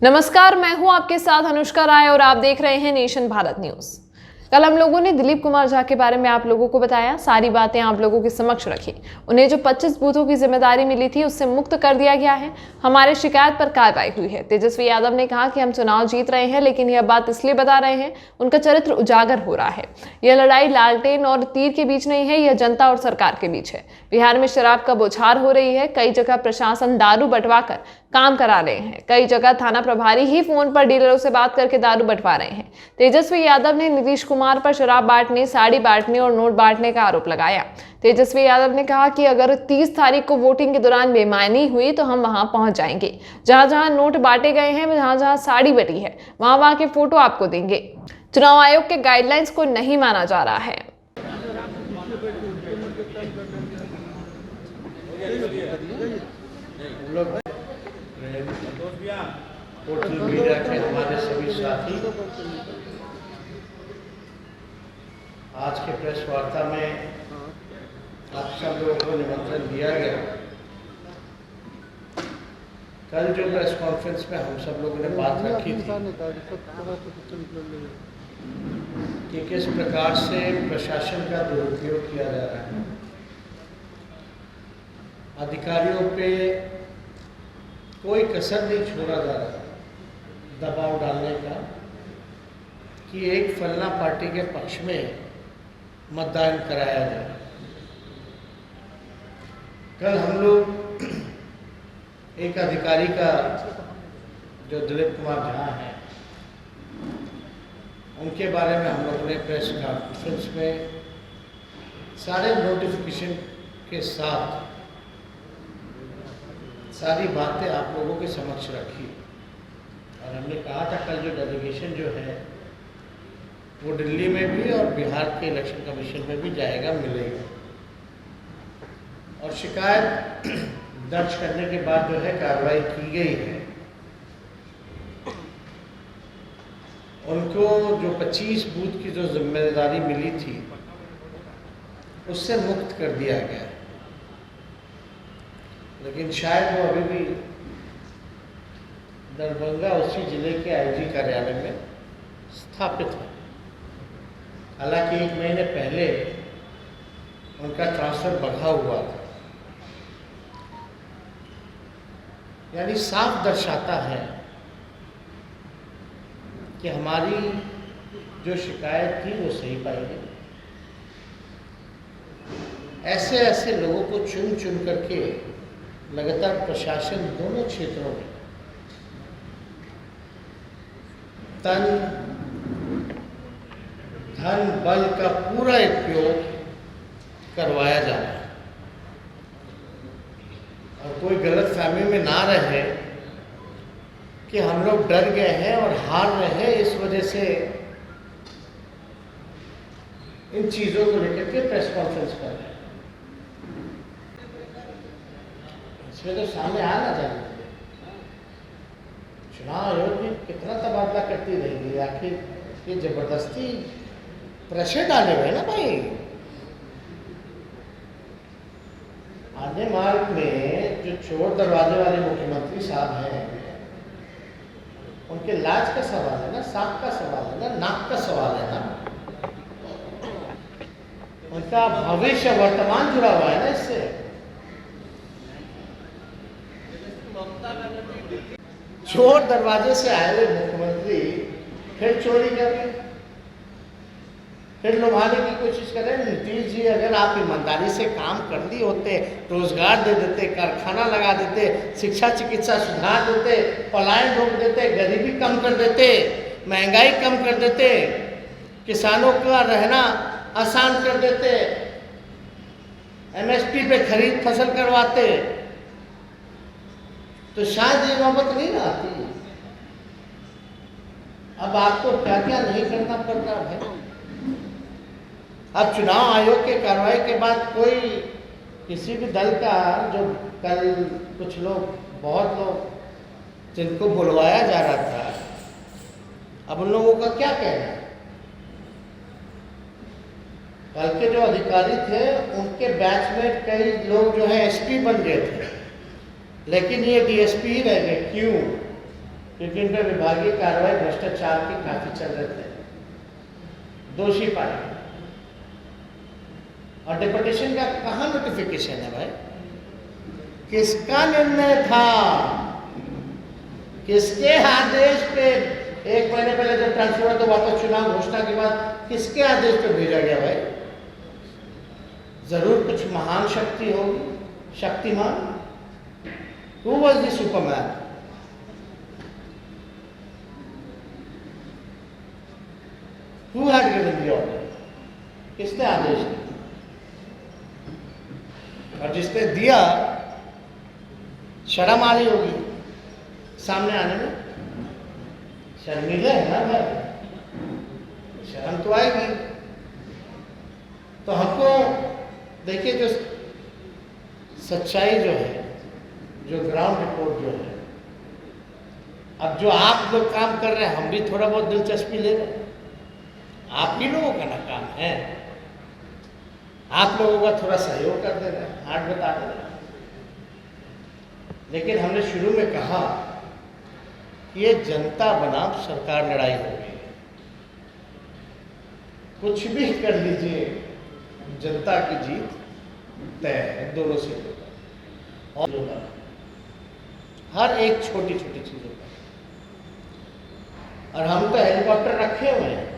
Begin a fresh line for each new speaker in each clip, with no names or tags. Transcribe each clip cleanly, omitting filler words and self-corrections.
नमस्कार, मैं हूं आपके साथ अनुष्का राय और आप देख रहे हैं नेशन भारत न्यूज। कल हम लोगों ने दिलीप कुमार झा के बारे में आप लोगों को बताया, सारी बातें आप लोगों के समक्ष रखी। उन्हें जो 25 बूथों की जिम्मेदारी मिली थी उससे मुक्त कर दिया गया है। हमारे शिकायत पर कार्रवाई हुई है। तेजस्वी यादव ने कहा कि हम चुनाव जीत रहे हैं, लेकिन यह बात इसलिए बता रहे हैं उनका चरित्र उजागर हो रहा है। यह लड़ाई लालटेन और तीर के बीच नहीं है, यह जनता और सरकार के बीच है। बिहार में शराब का बौछार हो रही है। कई जगह प्रशासन दारू बंटवाकर काम करा रहे हैं। कई जगह थाना प्रभारी ही फोन पर डीलरों से बात करके दारू बंटवा रहे हैं। तेजस्वी यादव ने नीतीश कुमार पर शराब बांटने, साड़ी बांटने और नोट बांटने का आरोप लगाया। तेजस्वी यादव ने कहा कि अगर 30 तारीख को वोटिंग के दौरान बेईमानी हुई तो हम वहां पहुंच जाएंगे। जहां जहां नोट बांटे गए हैं, जहां जहां साड़ी बटी है, वहां वहां के फोटो आपको देंगे। चुनाव आयोग के गाइडलाइंस को नहीं माना जा रहा है।
सोशल मीडिया के हमारे सभी साथी, आज के प्रेस वार्ता में आप सब लोगों को निमंत्रण दिया गया। कल जो प्रेस कॉन्फ्रेंस में हम सब लोगों ने बात रखी थी कि किस प्रकार से प्रशासन का दुरुपयोग किया जा रहा है, अधिकारियों पे कोई कसर नहीं छोड़ा जा रहा दबाव डालने का कि एक फलना पार्टी के पक्ष में मतदान कराया जाए। कल हम लोग एक अधिकारी का, जो दिलीप कुमार झा हैं, उनके बारे में हम लोगों ने प्रेस कॉन्फ्रेंस में सारे नोटिफिकेशन के साथ सारी बातें आप लोगों के समक्ष रखी और हमने कहा था कल जो डेलीगेशन जो है वो दिल्ली में भी और बिहार के इलेक्शन कमीशन में भी जाएगा, मिलेगा। और शिकायत दर्ज करने के बाद जो है कार्रवाई की गई है। उनको जो 25 बूथ की जो जिम्मेदारी मिली थी उससे मुक्त कर दिया गया, लेकिन शायद वो अभी भी दरभंगा उसी जिले के आईजी कार्यालय में स्थापित है। हालांकि 1 महीने पहले उनका ट्रांसफर बढ़ा हुआ था। यानी साफ दर्शाता है कि हमारी जो शिकायत थी वो सही पाई गई। ऐसे ऐसे लोगों को चुन चुन करके लगातार प्रशासन दोनों क्षेत्रों में तन धन बल का पूरा उपयोग करवाया जा रहा है और कोई गलतफहमी में ना रहे कि हम लोग डर गए हैं और हार रहे हैं, इस वजह से इन चीज़ों को लेकर के प्रेस कॉन्फ्रेंस कर रहे हैं। इसमें तो सामने आ ना जाए। चुनाव आयोग भी कितना तबादला करती रहेगी, आखिर ये जबरदस्ती प्रेशर डाले हुए ना भाई। आने मार्ग में जो चोर दरवाजे वाले मुख्यमंत्री साहब हैं, उनके लाज का सवाल है ना, सांप का सवाल है ना, नाक का सवाल है ना, उनका भविष्य वर्तमान जुड़ा हुआ है ना इससे। चोर दरवाजे से आए हुए मुख्यमंत्री फिर चोरी कर रहे, फिर लुभाने की कोशिश कर रहे हैं। नीतीश जी, अगर आप ईमानदारी से काम कर दिए होते, रोजगार दे देते, कारखाना लगा देते, शिक्षा चिकित्सा सुधार देते, पलायन रोक देते, गरीबी कम कर देते, महंगाई कम कर देते, किसानों का रहना आसान कर देते, एमएसपी पे खरीद फसल करवाते, तो शायद ये नौबत नहीं आती। अब आपको क्या क्या नहीं करना पड़ रहा है। अब चुनाव आयोग के कार्रवाई के बाद कोई किसी भी दल का, जो कल कुछ लोग, बहुत लोग जिनको बुलवाया जा रहा था, अब उन लोगों का क्या कहना है। कल के जो अधिकारी थे उनके बैच में कई लोग जो है एसपी बन गए थे, लेकिन ये डीएसपी ही रह गए। क्यों? क्योंकि इन पर विभागीय कार्रवाई भ्रष्टाचार की काफी चल रहे थे, दोषी पाए। और डिपुटेशन का कहाँ नोटिफिकेशन है भाई? किसका निर्णय था? किसके आदेश पे? 1 महीने पहले जब ट्रांसफर हुआ तो वापस चुनाव घोषणा के बाद किसके आदेश पे भेजा गया भाई? जरूर कुछ महान शक्ति होगी, Shaktimaan. Who was the Superman? Who had given the order? किसने आदेश दिया? और जिसने दिया, शर्म आ रही होगी सामने आने में। शर्मीले है ना भाई, शर्म तो आएगी। तो हमको देखिए, जो सच्चाई जो है, जो ग्राउंड रिपोर्ट जो है, अब जो आप लोग काम कर रहे हैं, हम भी थोड़ा बहुत दिलचस्पी ले रहे हैं। आप ही लोगों का ना काम है, आप लोगों का थोड़ा सहयोग कर दे रहे हैं, हाथ बता दे रहे हैं। लेकिन हमने शुरू में कहा कि ये जनता बनाम सरकार लड़ाई होगी। कुछ भी कर लीजिए, जनता की जीत तय है दोनों सीटों और हर एक छोटी छोटी चीजों पर। और हम तो हेलीकॉप्टर रखे हुए हैं।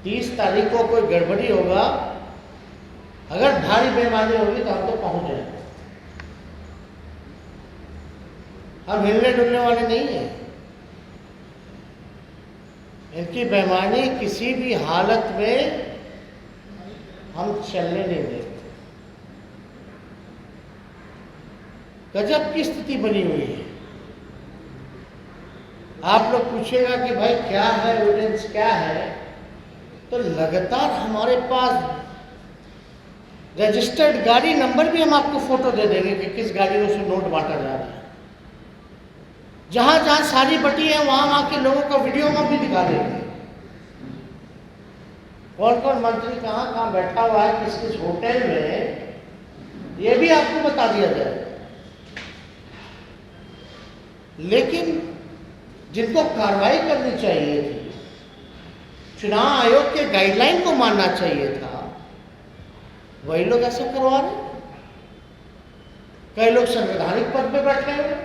30 तारीख को कोई गड़बड़ी होगा, अगर भारी बेईमानी होगी तो हम तो पहुंच जाएंगे। हम हिलने डुलने वाले नहीं हैं। इनकी बेईमानी किसी भी हालत में हम चलने नहीं देंगे। गजब की स्थिति बनी हुई है। आप लोग पूछेगा कि भाई क्या है एविडेंस, क्या है, तो लगातार हमारे पास रजिस्टर्ड गाड़ी नंबर भी हम आपको फोटो दे देंगे कि किस गाड़ियों से नोट बांटा जा रहा है। जहां जहां सारी बटी है वहां वहां के लोगों का वीडियो में भी दिखा देंगे। कौन कौन मंत्री कहां कहां बैठा हुआ है, किस किस होटल में, ये भी आपको बता दिया जाए। लेकिन जिनको कार्रवाई करनी चाहिए थी, चुनाव आयोग के गाइडलाइन को मानना चाहिए था, वही लोग ऐसा करवा रहे। कई लोग संवैधानिक पद पे बैठे हुए,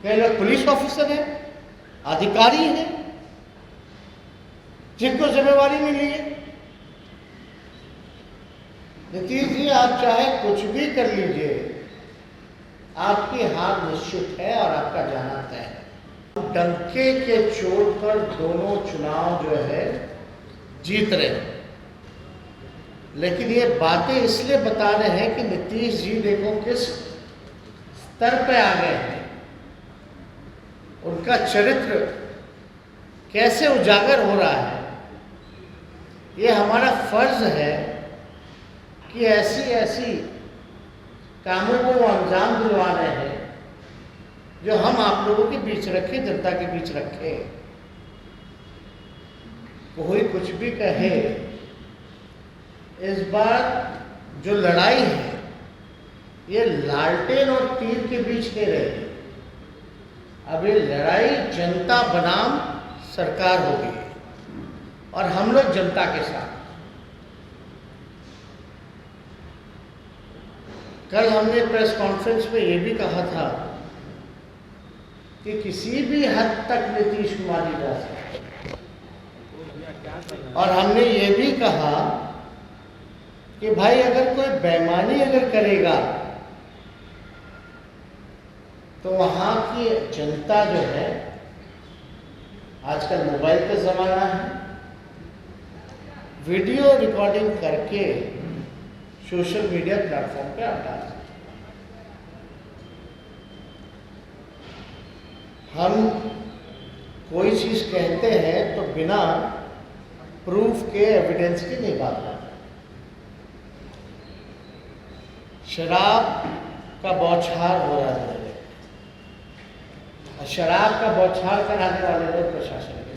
कई लोग पुलिस ऑफिसर हैं, अधिकारी हैं, जिनको जिम्मेवारी मिली है। नीतीश जी, आप चाहे कुछ भी कर लीजिए, आपकी हार निश्चित है और आपका जाना तय है। डंके के चोट पर दोनों चुनाव जो है जीत रहे हैं। लेकिन ये बातें इसलिए बता रहे हैं कि नीतीश जी देखो किस स्तर पे आ गए हैं, उनका चरित्र कैसे उजागर हो रहा है। ये हमारा फर्ज है कि ऐसी ऐसी कामों को वो अंजाम दिलवा रहे हैं जो हम आप लोगों के बीच रखे, जनता के बीच रखे। कोई कुछ भी कहे, इस बार जो लड़ाई है ये लालटेन और तीर के बीच नहीं रहेगी। अब ये लड़ाई जनता बनाम सरकार होगी और हम लोग जनता के साथ। कल हमने प्रेस कॉन्फ्रेंस में ये भी कहा था कि किसी भी हद तक नीतीश कुमार जी जा सकते, और हमने ये भी कहा कि भाई अगर कोई बेईमानी अगर करेगा तो वहाँ की जनता जो है, आजकल मोबाइल का ज़माना है, वीडियो रिकॉर्डिंग करके सोशल मीडिया प्लेटफॉर्म पे आप डाल सकते। हम कोई चीज़ कहते हैं तो बिना प्रूफ के, एविडेंस की नहीं बात करते। शराब का बौछार हो रहा है, शराब का बौछार कराने वाले लोग प्रशासन के,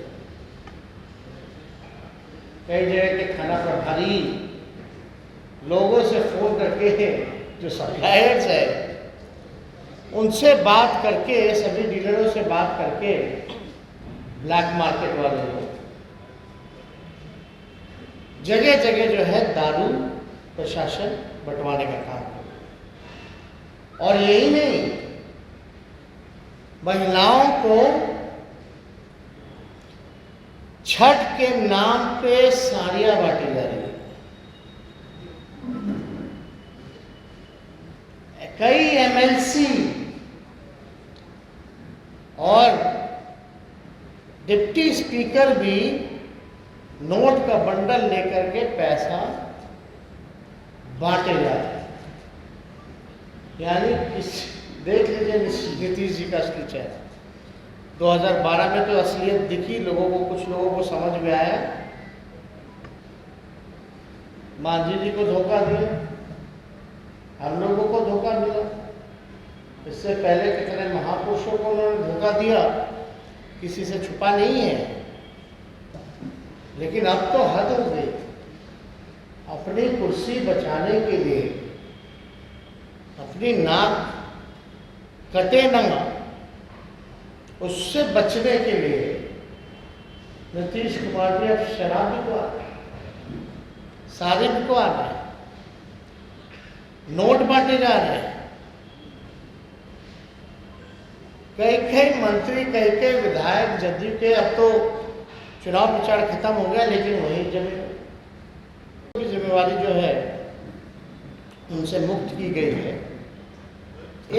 कई जगह के थाना प्रभारी लोगों से फोन करके, जो सप्लायर्स है, उनसे बात करके, सभी डीलरों से बात करके, ब्लैक मार्केट वाले लोग जगह जगह जो है दारू प्रशासन बंटवाने का काम करे। और यही नहीं, महिलाओं को छठ के नाम पे साड़ियां बांटी जा रही है। कई एमएलसी और डिप्टी स्पीकर भी नोट का बंडल लेकर के पैसा बांटे जा रहे हैं। यानी देख लीजिए नीतीश जी का असली चेहरा। 2012 में तो असलियत दिखी लोगों को, कुछ लोगों को समझ में आया, मांझी जी को धोखा दिया, हम लोगों को धोखा मिला। इससे पहले कितने महापुरुषों को उन्होंने धोखा दिया, किसी से छुपा नहीं है। लेकिन अब तो हद हो गई। अपनी कुर्सी बचाने के लिए, अपनी नाक कटे न, उससे बचने के लिए नीतीश कुमार जी अब शराब भी को आ रहे, सारे भी को आ रहे, नोट बांटे जा रहे हैं। कई कई मंत्री, कई कई विधायक जदयू के, अब तो चुनाव प्रचार खत्म हो गया, लेकिन वही जिम्मेवारी जो है उनसे मुक्त की गई है।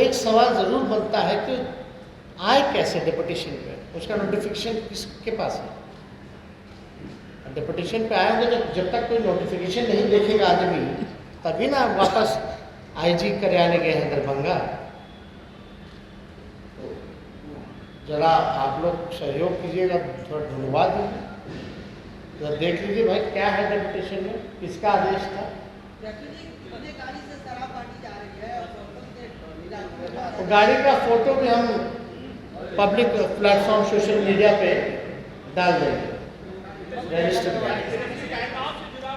एक सवाल जरूर बनता है कि आए कैसे डेपुटेशन पे, उसका नोटिफिकेशन किसके पास है? डेपुटेशन पे आए होंगे, जब तक कोई नोटिफिकेशन नहीं देखेगा आदमी, तभी ना वापस आईजी कार्यालय गए हैं दरभंगा। तो जरा आप लोग सहयोग कीजिएगा, थोड़ा ढूंढवा दीजिए, जरा देख लीजिए भाई क्या है डेपुटेशन में, किसका आदेश था। तो गाड़ी का फोटो भी हम पब्लिक प्लेटफॉर्म सोशल मीडिया पे डाल देंगे, रजिस्टर गाड़ी।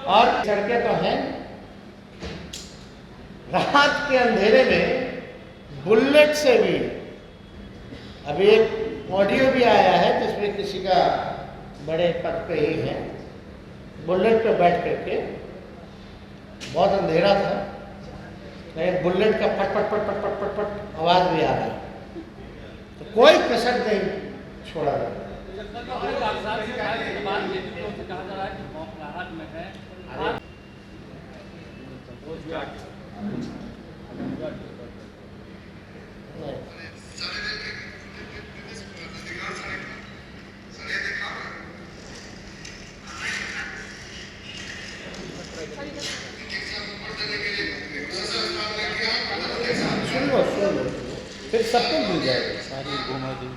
और सड़कें तो हैं, रात के अंधेरे में बुलेट से भी, अभी एक ऑडियो भी आया है जिसमें किसी का बड़े पद पे ही है, बुलेट पे बैठ करके, बहुत अंधेरा था, लेकिन बुलेट का पट पट पट पट पट पट पट आवाज भी आ रहा है, तो कोई कसर नहीं छोड़ा गया। सुन लो फिर सबको मिल जाएगा सारी घुमा दी।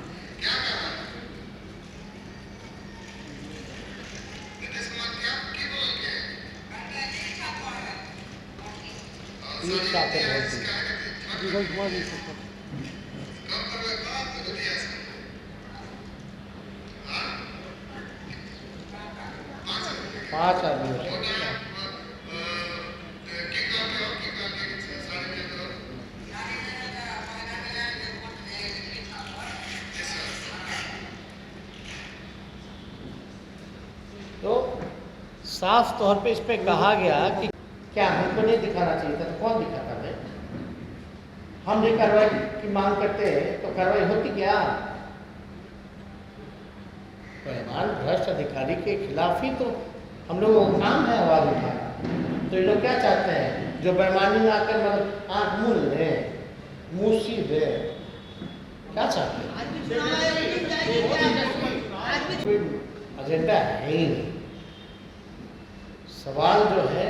पांच आदमी तो साफ तौर पे इस पे कहा गया कि क्या हमको नहीं दिखाना चाहिए था, तो कौन दिखाता है? हम भी कार्रवाई की मांग करते हैं तो कार्रवाई होती क्या? बेईमान भ्रष्ट अधिकारी के खिलाफ ही तो हम लोगों का काम है आवाज उठाना। तो ये लोग क्या चाहते हैं? जो बेईमानी में आकर मतलब आंख मूंद ले, मुंह सीधे, क्या चाहते हैं? कोई एजेंडा है ही नहीं। सवाल जो है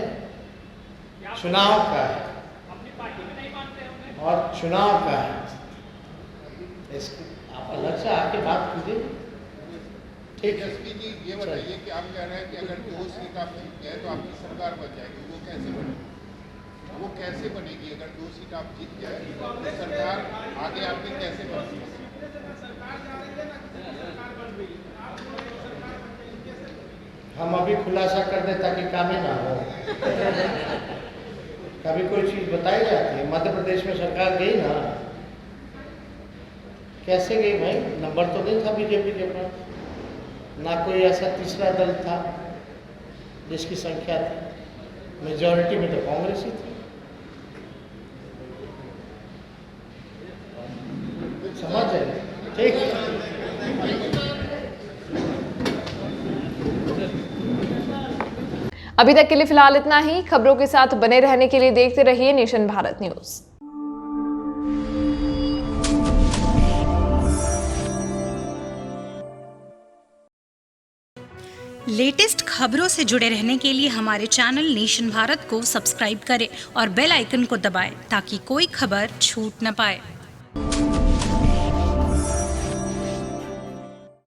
चुनाव का है और चुनाव का है, आप अलग से आके बात कीजिए। ठीक है
जी, ये बताइए कि आप कह रहे हैं कि अगर 2 सीट आप जीत गए तो आपकी सरकार बन जाएगी, वो कैसे बनेगी? वो कैसे बनेगी? अगर 2 सीट आप जीत गए तो सरकार आगे आपकी कैसे बनेगी?
हम अभी खुलासा कर दें ताकि काम ही ना हो। कभी कोई चीज़ बताई जाती है, मध्य प्रदेश में सरकार गई ना, कैसे गई भाई? नंबर तो नहीं था बीजेपी के पास, ना कोई ऐसा तीसरा दल था जिसकी संख्या थी। मेजॉरिटी में तो कांग्रेस ही थी। समझ रहे? ठीक।
अभी तक के लिए फिलहाल इतना ही। खबरों के साथ बने रहने के लिए देखते रहिए नेशन भारत न्यूज।
लेटेस्ट खबरों से जुड़े रहने के लिए हमारे चैनल नेशन भारत को सब्सक्राइब करें और बेल आइकन को दबाएं ताकि कोई खबर छूट न पाए।